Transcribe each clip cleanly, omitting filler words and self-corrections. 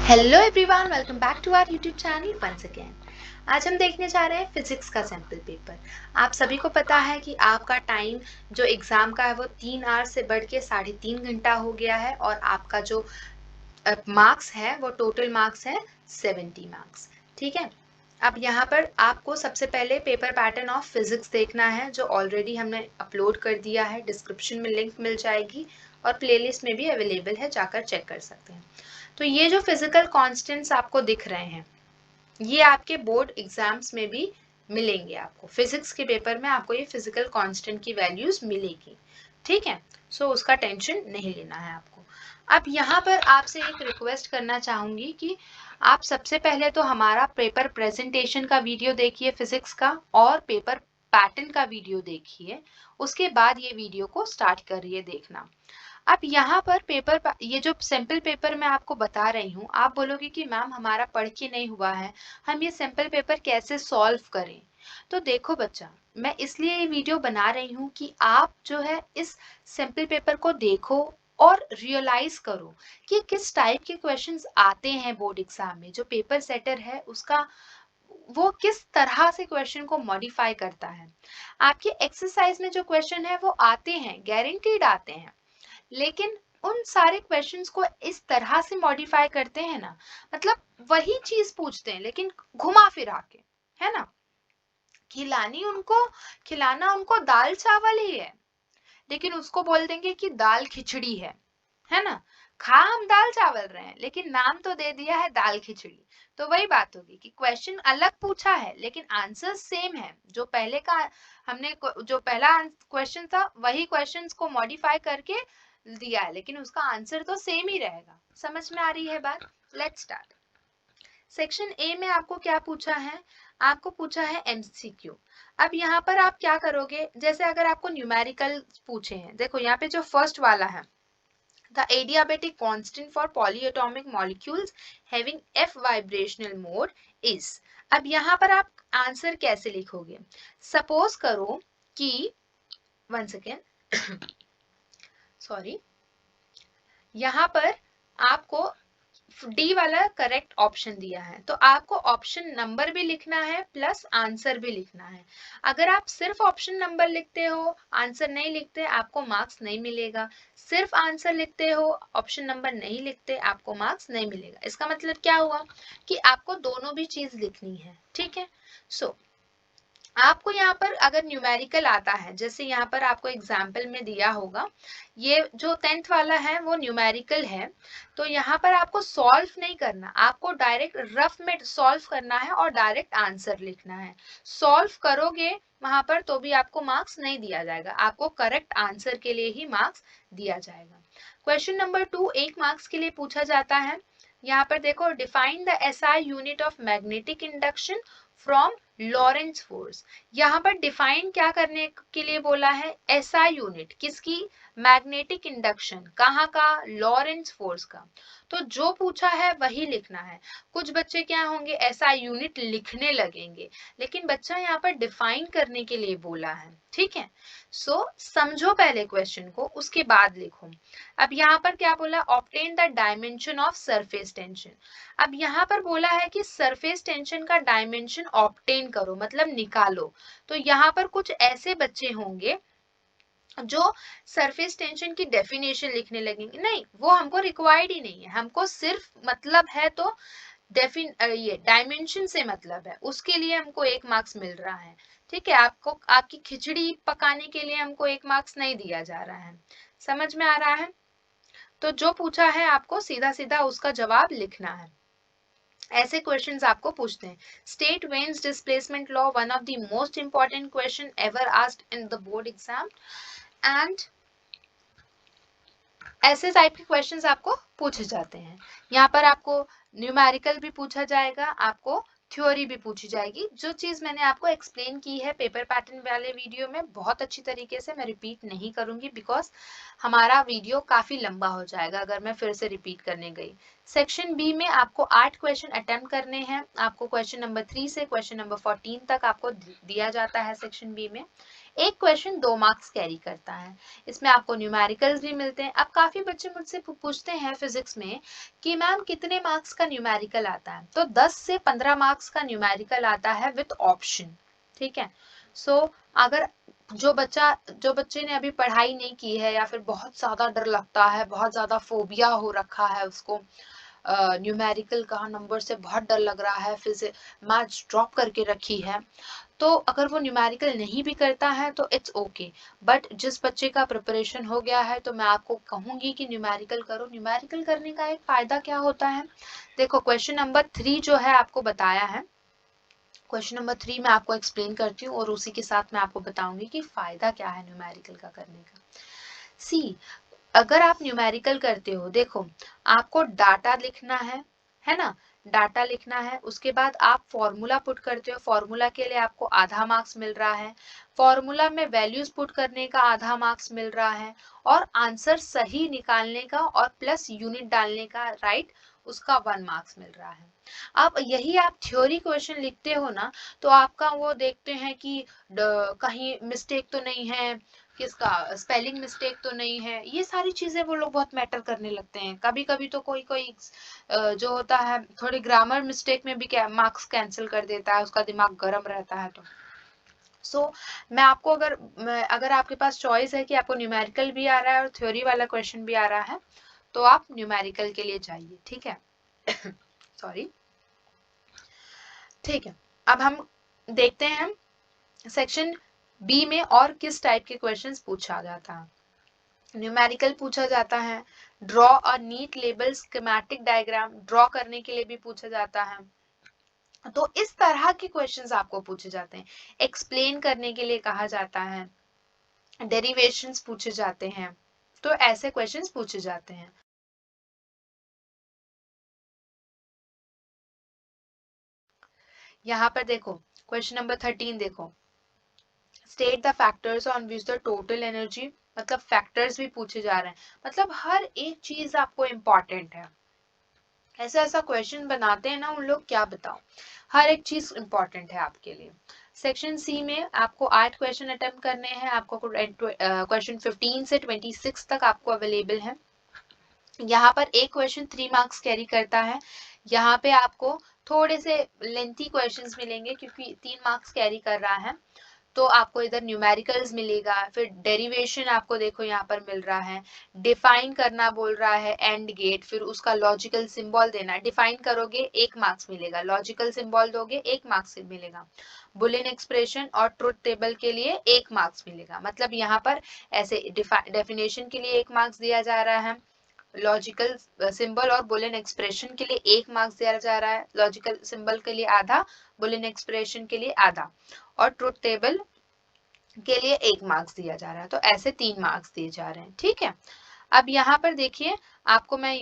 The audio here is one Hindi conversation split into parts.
Hello everyone, welcome back to our YouTube channel once again. आज हम देखने जा रहे हैं फिजिक्स का सैम्पल पेपर। आप सभी को पता है कि आपका टाइम जो एग्ज़ाम का है वो 3 आवर्स से बढ़ के 3.5 घंटा हो गया है और आपका जो मार्क्स है वो टोटल मार्क्स है 70 मार्क्स। ठीक है, अब यहाँ पर आपको सबसे पहले पेपर पैटर्न ऑफ फिजिक्स देखना है जो ऑलरेडी हमने अपलोड कर दिया है। डिस्क्रिप्शन में लिंक मिल जाएगी और प्लेलिस्ट में भी अवेलेबल है, जाकर चेक कर सकते हैं। तो ये जो फिजिकल कांस्टेंट्स आपको दिख रहे हैं ये आपके बोर्ड एग्जाम्स में भी मिलेंगे। आपको फिजिक्स के पेपर में आपको ये फिजिकल कांस्टेंट की वैल्यूज मिलेगी। ठीक है, सो उसका टेंशन नहीं लेना है आपको। अब यहाँ पर आपसे एक रिक्वेस्ट करना चाहूंगी कि आप सबसे पहले तो हमारा पेपर प्रेजेंटेशन का वीडियो देखिए फिजिक्स का, और पेपर पैटर्न का वीडियो देखिए, उसके बाद ये वीडियो को स्टार्ट करिए देखना। अब यहाँ पर पेपर ये जो सैंपल पेपर मैं आपको बता रही हूँ, आप बोलोगे कि मैम हमारा पढ़ के नहीं हुआ है, हम ये सैंपल पेपर कैसे सॉल्व करें। तो देखो बच्चा, मैं इसलिए ये वीडियो बना रही हूँ कि आप जो है इस सैंपल पेपर को देखो और रियलाइज करो कि किस टाइप के क्वेश्चंस आते हैं बोर्ड एग्जाम में। जो पेपर सेटर है उसका वो किस तरह से क्वेश्चन को मॉडिफाई करता है। आपके एक्सरसाइज में जो क्वेश्चन है वो आते हैं, गारंटीड आते हैं, लेकिन उन सारे क्वेश्चंस को इस तरह से मॉडिफाई करते हैं ना, मतलब वही चीज पूछते हैं लेकिन घुमा फिरा के, है ना। खिलाना उनको दाल चावल ही है, लेकिन उसको बोल देंगे कि दाल खिचड़ी है ना। खा हम दाल चावल रहे हैं लेकिन नाम तो दे दिया है दाल खिचड़ी। तो वही बात होगी कि क्वेश्चन अलग पूछा है लेकिन आंसर सेम है। जो पहले का हमने जो पहला क्वेश्चन था वही क्वेश्चंस को मॉडिफाई करके दिया है, लेकिन उसका आंसर तो सेम ही रहेगा। समझ में आ रही है बात? Let's start. सेक्शन ए में आपको क्या पूछा है? आपको पूछा है एमसीक्यू। अब यहाँ पर आप क्या करोगे, जैसे अगर आपको न्यूमेरिकल पूछे हैं, देखो यहाँ पे जो फर्स्ट वाला है, the adiabatic constant for polyatomic molecules having f vibrational mode is। अब यहाँ पर आप आंसर कैसे लिखोगे? सपोज करो कि वन सेकेंड सॉरी, यहाँ पर आपको डी वाला करेक्ट ऑप्शन दिया है, तो आपको ऑप्शन नंबर भी लिखना है प्लस आंसर भी लिखना है। अगर आप सिर्फ ऑप्शन नंबर लिखते हो, आंसर नहीं लिखते, आपको मार्क्स नहीं मिलेगा। सिर्फ आंसर लिखते हो, ऑप्शन नंबर नहीं लिखते, आपको मार्क्स नहीं मिलेगा। इसका मतलब क्या हुआ कि आपको दोनों भी चीज लिखनी है। ठीक है, सो आपको यहाँ पर अगर न्यूमेरिकल आता है, जैसे यहाँ पर आपको एग्जाम्पल में दिया होगा, ये जो 10th वाला है वो न्यूमेरिकल है, तो यहाँ पर आपको सॉल्व नहीं करना, आपको डायरेक्ट रफ में सॉल्व करना है और डायरेक्ट आंसर लिखना है। सॉल्व करोगे वहां पर तो भी आपको मार्क्स नहीं दिया जाएगा, आपको करेक्ट आंसर के लिए ही मार्क्स दिया जाएगा। क्वेश्चन नंबर 2 1 मार्क्स के लिए पूछा जाता है। यहाँ पर देखो, define the SI unit of magnetic induction from Lawrence force. यहाँ पर डिफाइन क्या करने के लिए बोला है? एसआई यूनिट किसकी? Magnetic induction. कहाँ का? लॉरेंस फोर्स का। तो जो पूछा है वही लिखना है। कुछ बच्चे क्या होंगे, एसआई यूनिट लिखने लगेंगे, लेकिन बच्चा यहाँ पर डिफाइन करने के लिए बोला है। ठीक है, सो समझो पहले क्वेश्चन को, उसके बाद लिखो। अब यहाँ पर क्या बोला? Obtain the dimension of surface tension. अब यहाँ पर बोला है कि सरफेस टेंशन का डायमेंशन ऑब्टेन करो, मतलब निकालो। तो यहाँ पर कुछ ऐसे बच्चे होंगे जो सरफेस टेंशन की डेफिनेशन लिखने लगेंगे। नहीं, वो हमको रिक्वायर्ड ही नहीं है, हमको सिर्फ मतलब है तो ये डायमेंशन से मतलब है, उसके लिए हमको 1 मार्क्स मिल रहा है। ठीक है, आपको आपकी खिचड़ी पकाने के लिए हमको 1 मार्क्स नहीं दिया जा रहा है। समझ में आ रहा है? तो जो पूछा है आपको सीधा सीधा उसका जवाब लिखना है। ऐसे क्वेश्चंस आपको पूछते हैं। State veins displacement law, one of the most important question ever asked in the board exam, and ऐसे टाइप के क्वेश्चंस आपको पूछे जाते हैं। यहाँ पर आपको न्यूमेरिकल भी पूछा जाएगा, आपको थ्योरी भी पूछी जाएगी। जो चीज मैंने आपको एक्सप्लेन की है पेपर पैटर्न वाले वीडियो में बहुत अच्छी तरीके से, मैं रिपीट नहीं करूंगी बिकॉज हमारा वीडियो काफी लंबा हो जाएगा अगर मैं फिर से रिपीट करने गई। सेक्शन बी में आपको 8 क्वेश्चन अटेम्प्ट करने हैं। आपको क्वेश्चन नंबर 3 से क्वेश्चन नंबर 14 तक आपको दिया जाता है सेक्शन बी में। एक क्वेश्चन 2 मार्क्स कैरी करता है। इसमें आपको न्यूमेरिकल्स भी मिलते हैं। अब काफी बच्चे मुझसे पूछते हैं फिजिक्स में कि मैम कितने मार्क्स का न्यूमेरिकल आता है, तो 10 से 15 मार्क्स का न्यूमेरिकल आता है विद ऑप्शन। ठीक है, सो अगर जो बच्चे ने अभी पढ़ाई नहीं की है या फिर बहुत ज्यादा डर लगता है, बहुत ज्यादा फोबिया हो रखा है उसको न्यूमेरिकल का, नंबर से बहुत डर लग रहा है, फिर से मैथ्स ड्रॉप करके रखी है, तो अगर वो न्यूमेरिकल नहीं भी करता है तो इट्स ओके। बट जिस बच्चे का प्रिपरेशन हो गया है तो मैं आपको कहूंगी कि न्यूमेरिकल करो। न्यूमेरिकल करने का एक फायदा क्या होता है, देखो क्वेश्चन नंबर 3 जो है आपको बताया है, क्वेश्चन नंबर 3 मैं आपको एक्सप्लेन करती हूँ और उसी के साथ मैं आपको बताऊंगी कि फायदा क्या है न्यूमेरिकल का करने का। सी, अगर आप न्यूमेरिकल करते हो, देखो आपको डाटा लिखना है ना, डाटा लिखना है, उसके बाद आप फॉर्मूला पुट करते हो, फॉर्मूला के लिए आपको आधा मार्क्स मिल रहा है, फॉर्मूला में वैल्यूज पुट करने का आधा मार्क्स मिल रहा है, और आंसर सही निकालने का और प्लस यूनिट डालने का राइट, उसका 1 मार्क्स मिल रहा है। अब यही आप थ्योरी क्वेश्चन लिखते हो ना, तो आपका वो देखते हैं कि कहीं मिस्टेक तो नहीं है, किसका स्पेलिंग मिस्टेक तो नहीं है, ये सारी चीजें वो लोग बहुत मैटर करने लगते हैं। कभी कभी तो कोई कोई जो होता है थोड़ी ग्रामर मिस्टेक में भी मार्क्स कैंसिल कर देता है, उसका दिमाग गर्म रहता है। तो मैं आपको अगर आपके पास चॉइस है कि आपको न्यूमेरिकल भी आ रहा है और थ्योरी वाला क्वेश्चन भी आ रहा है, तो आप न्यूमेरिकल के लिए जाइए। ठीक है सॉरी, ठीक है। अब हम देखते हैं सेक्शन बी में और किस टाइप के क्वेश्चंस पूछा जाता है। न्यूमेरिकल पूछा जाता है, draw a neat label schematic diagram, draw करने के लिए भी पूछा जाता है। तो इस तरह के क्वेश्चंस आपको पूछे जाते हैं। एक्सप्लेन करने के लिए कहा जाता है, डेरिवेशंस पूछे जाते हैं, तो ऐसे क्वेश्चंस पूछे जाते हैं। यहाँ पर देखो क्वेश्चन नंबर 13 देखो, state the factors on which the total energy, मतलब फैक्टर्स भी पूछे जा रहे हैं, मतलब हर एक चीज आपको इंपॉर्टेंट है। ऐसा ऐसा क्वेश्चन बनाते हैं ना उन लोग, क्या बताओ, हर एक चीज इंपॉर्टेंट है आपके लिए। सेक्शन सी में आपको 8 क्वेश्चन अटेम्प्ट करने हैं, आपको क्वेश्चन 15 से 26 तक आपको अवेलेबल है। यहाँ पर एक क्वेश्चन 3 मार्क्स कैरी करता है, यहाँ पे आपको थोड़े से लेंथी क्वेश्चंस मिलेंगे क्योंकि 3 मार्क्स कैरी कर रहा है। तो आपको इधर न्यूमेरिकल्स मिलेगा, फिर डेरिवेशन आपको देखो यहाँ पर मिल रहा है, डिफाइन करना बोल रहा है एंड गेट, फिर उसका लॉजिकल सिंबल देना, डिफाइन करोगे 1 मार्क्स मिलेगा, लॉजिकल सिंबल दोगे 1 मार्क्स मिलेगा, बुलियन एक्सप्रेशन और ट्रुथ टेबल के लिए 1 मार्क्स मिलेगा। मतलब यहाँ पर ऐसे डेफिनेशन के लिए 1 मार्क्स दिया जा रहा है, लॉजिकल सिंबल और बुलियन एक्सप्रेशन के लिए 1 मार्क्स दिया जा रहा है, लॉजिकल सिंबल के लिए आधा, बुलियन एक्सप्रेशन के लिए आधा, और ट्रुथ टेबल के लिए 1 मार्क्स दिया जा रहा है। तो ऐसे 3 मार्क्स दिए जा रहे हैं। ठीक है, अब यहाँ पर देखिए, आपको मैं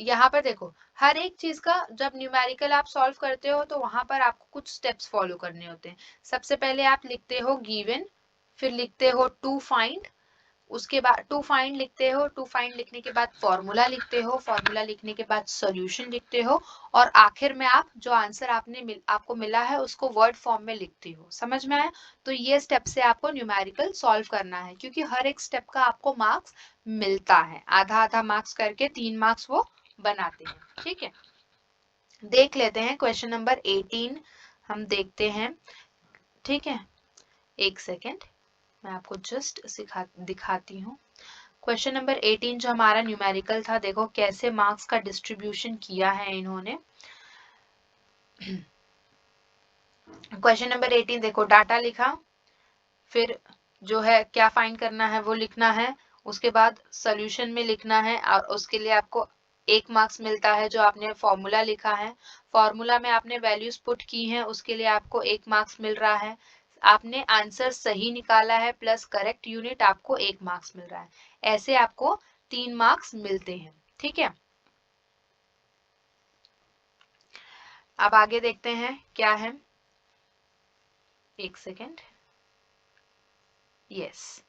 यहाँ पर देखो, हर एक चीज का जब न्यूमेरिकल आप सॉल्व करते हो तो वहां पर आपको कुछ स्टेप्स फॉलो करने होते हैं। सबसे पहले आप लिखते हो गिवन, फिर लिखते हो टू फाइंड, उसके बाद टू फाइंड लिखते हो, टू फाइंड लिखने के बाद फॉर्मूला लिखते हो, फॉर्मूला लिखने के बाद सॉल्यूशन लिखते हो, और आखिर में आप जो आंसर आपको मिला है उसको वर्ड फॉर्म में लिखते हो। समझ में आया? तो ये स्टेप से आपको न्यूमेरिकल सॉल्व करना है, क्योंकि हर एक स्टेप का आपको मार्क्स मिलता है, आधा आधा मार्क्स करके 3 मार्क्स वो बनाते हैं। ठीक है, देख लेते हैं क्वेश्चन नंबर 18, हम देखते हैं। ठीक है, एक सेकेंड, मैं आपको जस्ट दिखाती हूँ। क्वेश्चन नंबर 18 जो हमारा न्यूमेरिकल था, देखो कैसे मार्क्स का डिस्ट्रीब्यूशन किया है इन्होंने। क्वेश्चन नंबर 18 देखो, डाटा लिखा, फिर जो है क्या फाइंड करना है वो लिखना है, उसके बाद सॉल्यूशन में लिखना है, और उसके लिए आपको 1 मार्क्स मिलता है जो आपने फॉर्मूला लिखा है, फॉर्मूला में आपने वैल्यूज पुट की हैं, उसके लिए आपको 1 मार्क्स मिल रहा है, आपने आंसर सही निकाला है प्लस करेक्ट यूनिट, आपको 1 मार्क्स मिल रहा है। ऐसे आपको 3 मार्क्स मिलते हैं। ठीक है, अब आगे देखते हैं क्या है, एक सेकेंड, यस,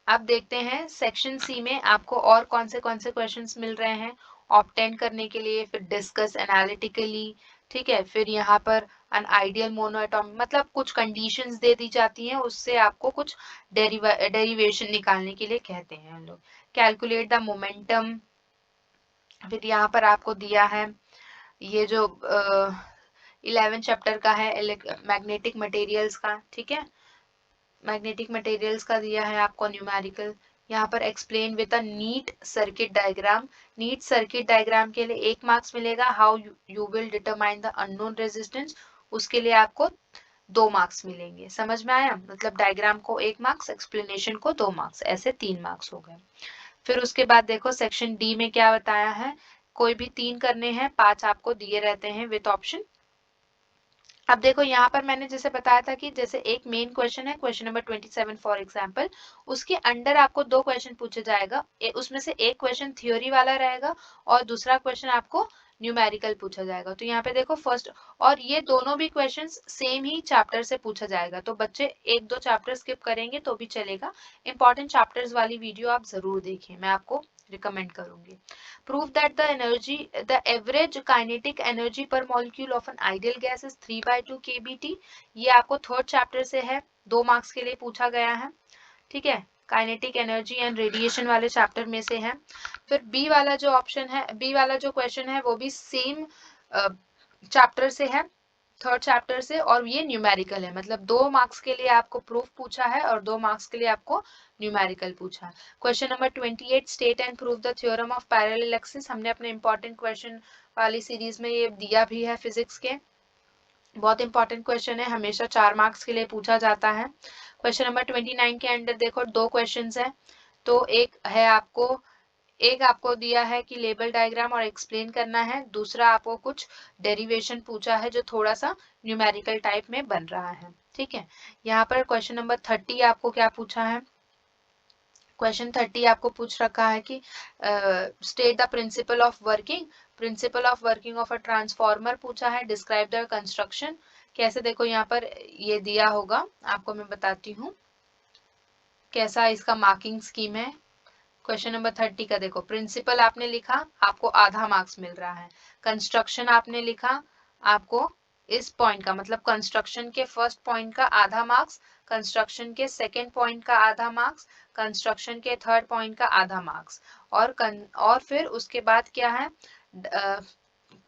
अब देखते हैं सेक्शन सी में आपको और कौन से क्वेश्चंस मिल रहे हैं ऑब्टेन करने के लिए, फिर डिस्कस एनालिटिकली, ठीक है। फिर यहाँ पर अन आइडियल मोनोएटॉमिक, मतलब कुछ कंडीशंस दे दी जाती हैं, उससे आपको कुछ डेरिवेशन निकालने के लिए कहते हैं हम लोग। कैलकुलेट द मोमेंटम, फिर यहाँ पर आपको दिया है ये जो 11 चैप्टर का है मैग्नेटिक मटेरियल्स का, ठीक है, मैग्नेटिक मटेरियल्स का दिया है आपको न्यूमेरिकल। यहाँ पर explain with a neat circuit diagram, neat circuit diagram के लिए 1 मार्क्स मिलेगा। How you will determine the unknown resistance, उसके लिए आपको 2 मार्क्स मिलेंगे। समझ में आया? मतलब डायग्राम को 1 मार्क्स, एक्सप्लेनेशन को 2 मार्क्स, ऐसे 3 मार्क्स हो गए। फिर उसके बाद देखो सेक्शन डी में क्या बताया है, कोई भी 3 करने हैं, 5 आपको दिए रहते हैं विद ऑप्शन। अब देखो यहाँ पर मैंने जैसे बताया था कि जैसे एक मेन क्वेश्चन है, क्वेश्चन नंबर 27 फॉर एग्जांपल, उसके अंडर आपको 2 क्वेश्चन पूछे जाएगा, उसमें से एक क्वेश्चन थ्योरी वाला रहेगा और दूसरा क्वेश्चन आपको न्यूमेरिकल पूछा जाएगा। तो यहाँ पे देखो फर्स्ट, और ये दोनों भी क्वेश्चंस सेम ही चैप्टर से पूछा जाएगा, तो बच्चे 1-2 चैप्टर स्किप करेंगे तो भी चलेगा। इंपॉर्टेंट चैप्टर्स वाली वीडियो आप जरूर देखें, मैं आपको रिकमेंड करूंगी। Prove that the average kinetic energy per molecule of an ideal gas is 3/2 kBT। ये आपको थर्ड चैप्टर से है, 2 मार्क्स के लिए पूछा गया है, ठीक है, काइनेटिक एनर्जी एंड रेडिएशन वाले चैप्टर में से है। फिर बी वाला जो ऑप्शन है, बी वाला जो क्वेश्चन है वो भी सेम चैप्टर से है, थर्ड चैप्टर से, और ये न्यूमेरिकल है, मतलब 2 मार्क्स के लिए आपको प्रूफ पूछा है और 2 मार्क्स के लिए आपको न्यूमेरिकल पूछा है। Question number 28, state and prove the theorem of parallel axis, हमने अपने इंपॉर्टेंट क्वेश्चन वाली सीरीज में ये दिया भी है फिजिक्स के, बहुत इंपॉर्टेंट क्वेश्चन है, हमेशा 4 मार्क्स के लिए पूछा जाता है। क्वेश्चन नंबर 29 के अंदर देखो 2 क्वेश्चन है, तो एक आपको दिया है कि लेबल डायग्राम और एक्सप्लेन करना है, दूसरा आपको कुछ डेरिवेशन पूछा है जो थोड़ा सा न्यूमेरिकल टाइप में बन रहा है, ठीक है। यहाँ पर क्वेश्चन नंबर 30 आपको क्या पूछा है, क्वेश्चन 30 आपको पूछ रखा है कि state the principle of working, principle of working of a transformer पूछा है, डिस्क्राइब द कंस्ट्रक्शन, कैसे, देखो यहाँ पर ये दिया होगा, आपको मैं बताती हूँ कैसा इसका मार्किंग स्कीम है। क्वेश्चन नंबर 30 का देखो, प्रिंसिपल आपने लिखा, आपको आधा मार्क्स मिल रहा है। कंस्ट्रक्शन आपने लिखा, आपको इस पॉइंट का, मतलब कंस्ट्रक्शन के फर्स्ट पॉइंट का आधा मार्क्स, कंस्ट्रक्शन के सेकंड पॉइंट का आधा मार्क्स, कंस्ट्रक्शन के थर्ड पॉइंट का आधा मार्क्स, और फिर उसके बाद क्या है,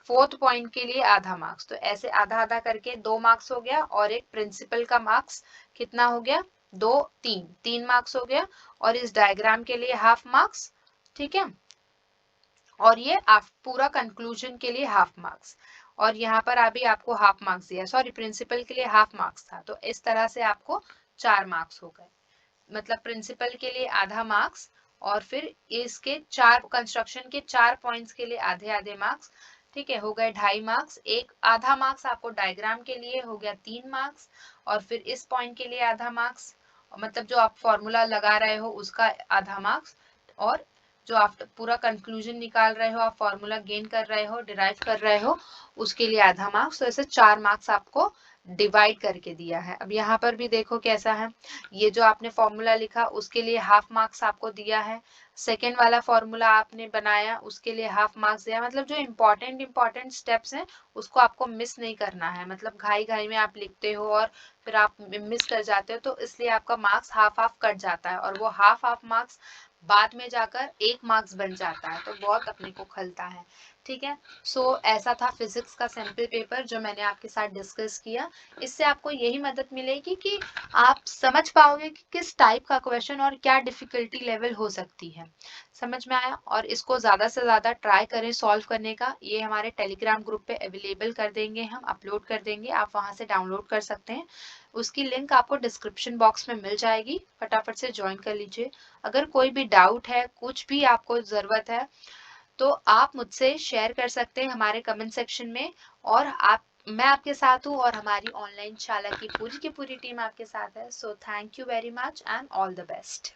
फोर्थ पॉइंट के लिए आधा मार्क्स। तो ऐसे आधा आधा करके 2 मार्क्स हो गया, और एक प्रिंसिपल का मार्क्स कितना हो गया, 2, 3 मार्क्स हो गया, और इस डायग्राम के लिए हाफ मार्क्स, ठीक है, और ये पूरा कंक्लूजन के लिए हाफ मार्क्स, और यहाँ पर अभी आपको हाफ मार्क्स दिया, सॉरी प्रिंसिपल के लिए हाफ मार्क्स था, तो इस तरह से आपको 4 मार्क्स हो गए, मतलब प्रिंसिपल के लिए आधा मार्क्स, और फिर इसके 4 कंस्ट्रक्शन के 4 पॉइंट्स के लिए आधे आधे मार्क्स, ठीक है, हो गए 2.5 मार्क्स, एक आधा मार्क्स आपको डायग्राम के लिए हो गया 3 मार्क्स, और फिर इस पॉइंट के लिए आधा मार्क्स, मतलब जो आप फॉर्मूला लगा रहे हो उसका आधा मार्क्स, और जो आप पूरा कंक्लूजन निकाल रहे हो, आप फॉर्मूला गेन कर रहे हो, डिराइव कर रहे हो, उसके लिए आधा मार्क्स, तो ऐसे 4 मार्क्स आपको डिवाइड करके दिया है। अब यहाँ पर भी देखो कैसा है, ये जो आपने फॉर्मूला लिखा उसके लिए हाफ मार्क्स आपको दिया है, सेकेंड वाला फॉर्मूला आपने बनाया उसके लिए हाफ मार्क्स दिया, मतलब जो इंपॉर्टेंट स्टेप्स हैं उसको आपको मिस नहीं करना है, मतलब घाई घाई में आप लिखते हो और फिर आप मिस कर जाते हो, तो इसलिए आपका मार्क्स हाफ हाफ कट जाता है, और वो हाफ हाफ मार्क्स बाद में जाकर 1 मार्क्स बन जाता है, तो बहुत अपने को खलता है, ठीक है। सो ऐसा था फिजिक्स का सैंपल पेपर जो मैंने आपके साथ डिस्कस किया। इससे आपको यही मदद मिलेगी कि आप समझ पाओगे कि किस टाइप का क्वेश्चन और क्या डिफिकल्टी लेवल हो सकती है, समझ में आया। और इसको ज्यादा से ज्यादा ट्राई करें सॉल्व करने का, ये हमारे टेलीग्राम ग्रुप पे अवेलेबल कर देंगे, हम अपलोड कर देंगे, आप वहां से डाउनलोड कर सकते हैं, उसकी लिंक आपको डिस्क्रिप्शन बॉक्स में मिल जाएगी, फटाफट से ज्वाइन कर लीजिए। अगर कोई भी डाउट है, कुछ भी आपको जरूरत है, तो आप मुझसे शेयर कर सकते हैं हमारे कमेंट सेक्शन में, और मैं आपके साथ हूँ, और हमारी ऑनलाइन शाला की पूरी टीम आपके साथ है। So thank you very much and all the best.